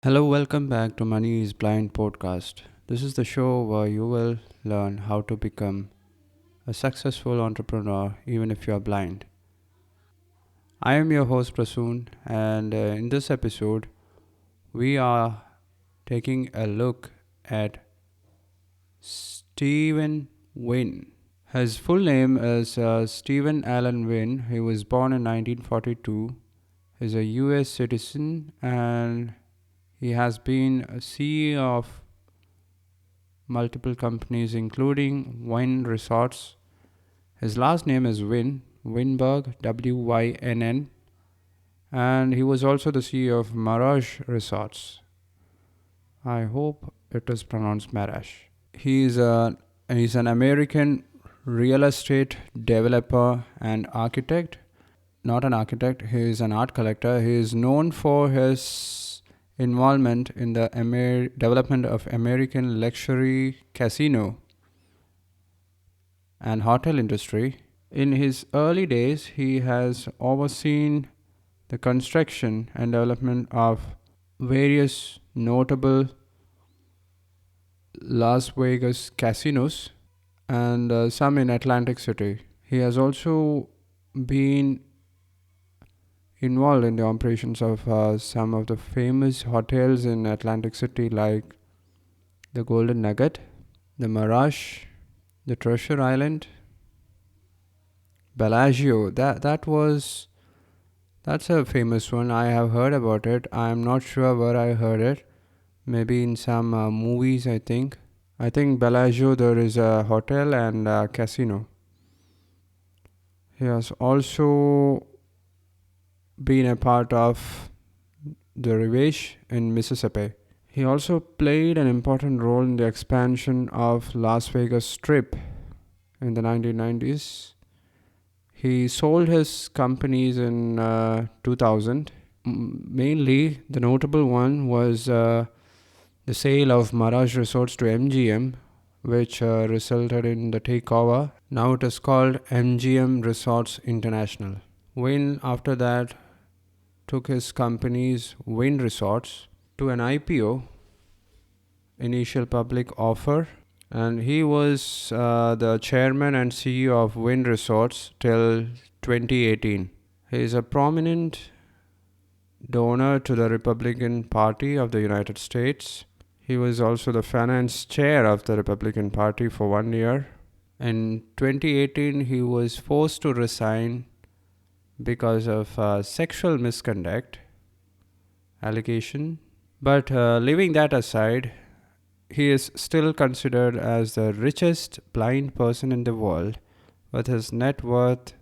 Hello, welcome back to Money is Blind podcast. This is the show where you will learn how to become a successful entrepreneur even if you are blind. I am your host Prasoon, and in this episode, we are taking a look at Steven Wynn. His full name is Stephen Allen Wynn. He was born in 1942. He's a US citizen and he has been a CEO of multiple companies, including Wynn Resorts. His last name is Wynn, Wynberg, Wynn, and he was also the CEO of Mirage Resorts. I hope it is pronounced Mirage. He's an American real estate developer and architect. Not an architect, he is an art collector. He is known for his involvement in the development of American luxury casino and hotel industry. In his early days, he has overseen the construction and development of various notable Las Vegas casinos and some in Atlantic City. He has also been involved in the operations of some of the famous hotels in Atlantic City, like the Golden Nugget, the Mirage, the Treasure Island, Bellagio. That's a famous one. I have heard about it. I am not sure where I heard it. Maybe in some movies, I think. I think Bellagio there is a hotel and a casino. He has also been a part of the Revenge in Mississippi. He also played an important role in the expansion of Las Vegas Strip in the 1990s. He sold his companies in 2000. Mainly, the notable one was the sale of Mirage Resorts to MGM, which resulted in the takeover. Now it is called MGM Resorts International. Wynn, after that, took his company's Wynn Resorts to an IPO, initial public offer, and he was the chairman and CEO of Wynn Resorts till 2018. He is a prominent donor to the Republican Party of the United States. He was also the finance chair of the Republican Party for 1 year. In 2018, he was forced to resign because of sexual misconduct allegation. But leaving that aside, he is still considered as the richest blind person in the world, with his net worth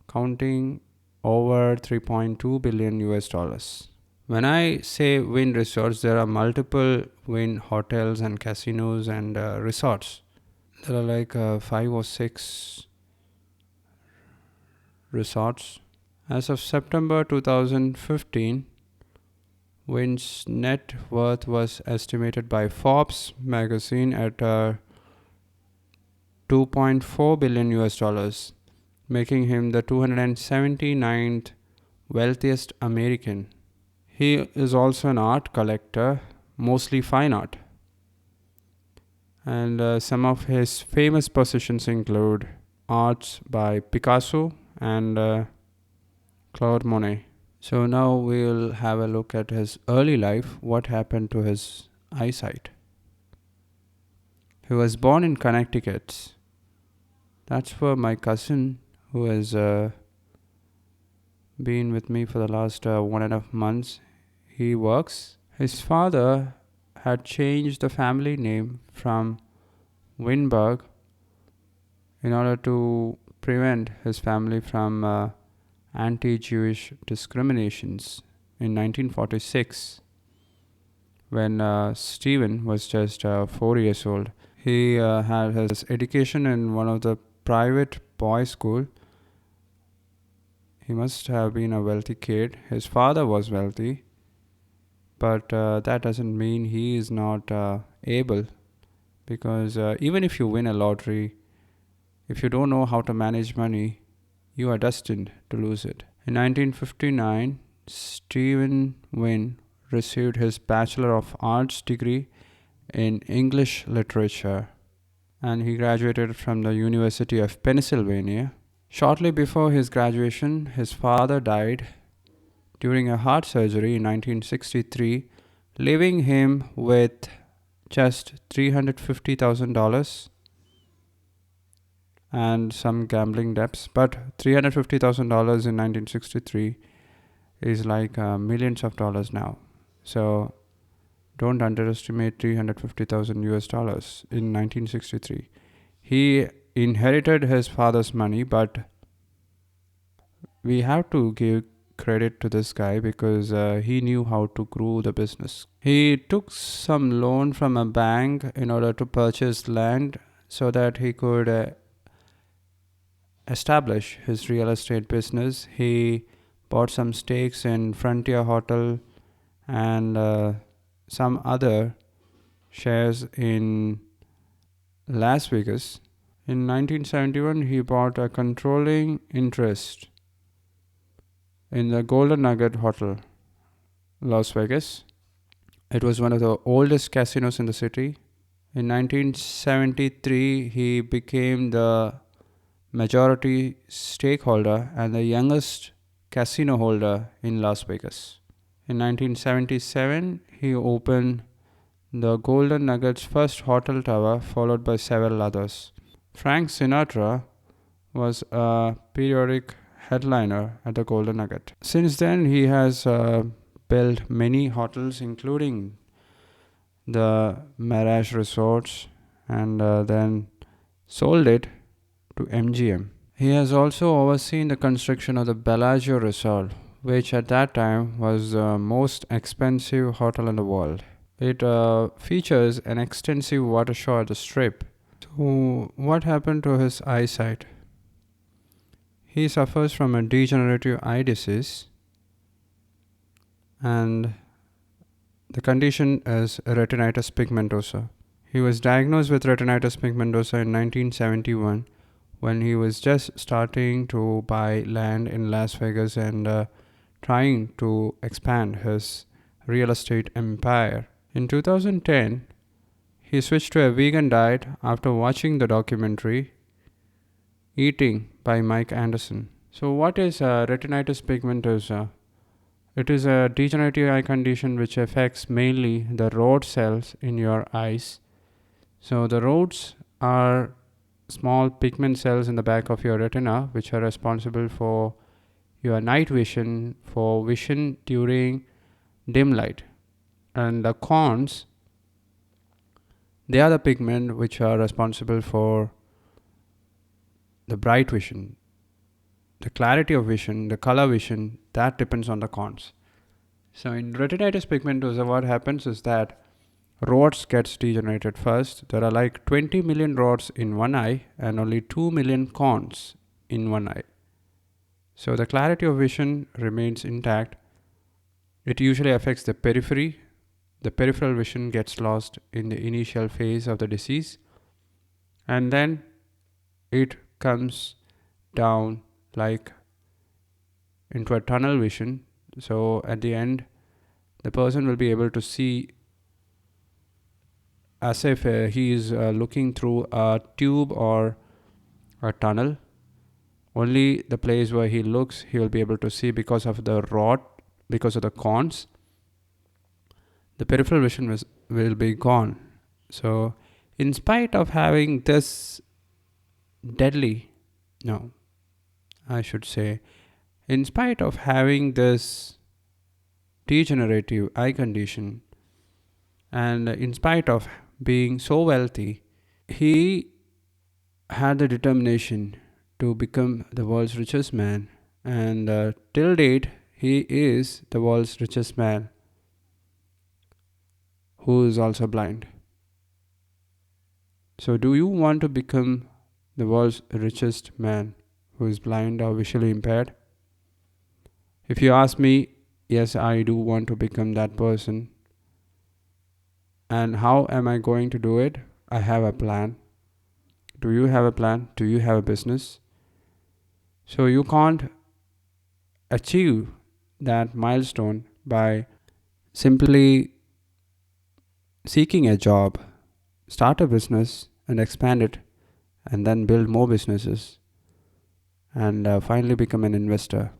counting over 3.2 billion US dollars. When I say Wynn Resorts, there are multiple Wynn hotels and casinos and resorts. There are like 5 or 6 resorts. As of September 2015, Wynn's net worth was estimated by Forbes magazine at 2.4 billion US dollars, making him the 279th wealthiest American. He is also an art collector, mostly fine art. And some of his famous possessions include arts by Picasso and Claude Monet. So now we'll have a look at his early life, what happened to his eyesight. He was born in Connecticut. That's where my cousin, who has been with me for the last 1.5 months, he works. His father had changed the family name from Wynberg in order to prevent his family from anti-Jewish discriminations in 1946, when Stephen was just 4 years old. He had his education in one of the private boys' school. He must have been a wealthy kid. His father was wealthy, but that doesn't mean he is not able, because even if you win a lottery, if you don't know how to manage money, you are destined to lose it. In 1959, Steven Wynn received his Bachelor of Arts degree in English Literature, and he graduated from the University of Pennsylvania. Shortly before his graduation, his father died during a heart surgery in 1963, leaving him with just $350,000 and some gambling debts. But $350,000 in 1963 is like millions of dollars now. So don't underestimate 350,000 US dollars in 1963. He inherited his father's money, but we have to give credit to this guy because he knew how to grow the business. He took some loan from a bank in order to purchase land so that he could establish his real estate business. He bought some stakes in Frontier Hotel and some other shares in Las Vegas. In 1971, he bought a controlling interest in the Golden Nugget Hotel, Las Vegas. It was one of the oldest casinos in the city. In 1973, he became the majority stakeholder and the youngest casino holder in Las Vegas. In 1977, he opened the Golden Nugget's first hotel tower, followed by several others. Frank Sinatra was a periodic headliner at the Golden Nugget. Since then, he has built many hotels, including the Mirage Resorts, and then sold it to MGM. He has also overseen the construction of the Bellagio Resort, which at that time was the most expensive hotel in the world. It features an extensive water show at the Strip. So, what happened to his eyesight? He suffers from a degenerative eye disease, and the condition is retinitis pigmentosa. He was diagnosed with retinitis pigmentosa in 1971 when he was just starting to buy land in Las Vegas and trying to expand his real estate empire. In 2010, he switched to a vegan diet after watching the documentary Eating by Mike Anderson. So, what is retinitis pigmentosa? It is a degenerative eye condition which affects mainly the rod cells in your eyes. So, the rods are small pigment cells in the back of your retina which are responsible for your night vision, for vision during dim light. And the cones, they are the pigment which are responsible for the bright vision, the clarity of vision, the color vision. That depends on the cones. So in retinitis pigmentosa, what happens is that rods gets degenerated first. There are like 20 million rods in one eye and only 2 million cones in one eye. So the clarity of vision remains intact. It usually affects the periphery. The peripheral vision gets lost in the initial phase of the disease, and then it comes down like into a tunnel vision. So at the end, the person will be able to see as if he is looking through a tube or a tunnel. Only the place where he looks, he will be able to see because of the rod, because of the cones. The peripheral vision will be gone. So, in spite of having this in spite of having this degenerative eye condition, and in spite of being so wealthy, he had the determination to become the world's richest man, and till date, he is the world's richest man who is also blind. So, do you want to become the world's richest man who is blind or visually impaired? If you ask me, yes, I do want to become that person. And how am I going to do it? I have a plan. Do you have a plan? Do you have a business? So you can't achieve that milestone by simply seeking a job, start a business, and expand it, and then build more businesses, and finally become an investor.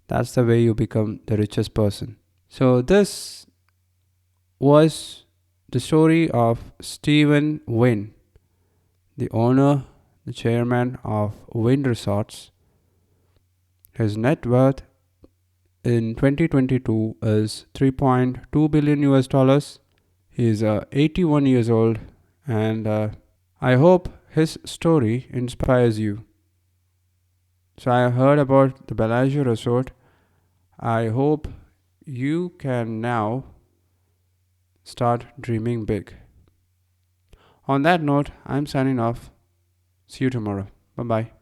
That's the way you become the richest person. So, this was the story of Steven Wynn, the owner, the chairman of Wynn Resorts. His net worth in 2022 is 3.2 billion US dollars. He is 81 years old, and I hope his story inspires you. So, I heard about the Bellagio Resort. I hope you can now start dreaming big. On that note, I'm signing off. See you tomorrow. Bye bye.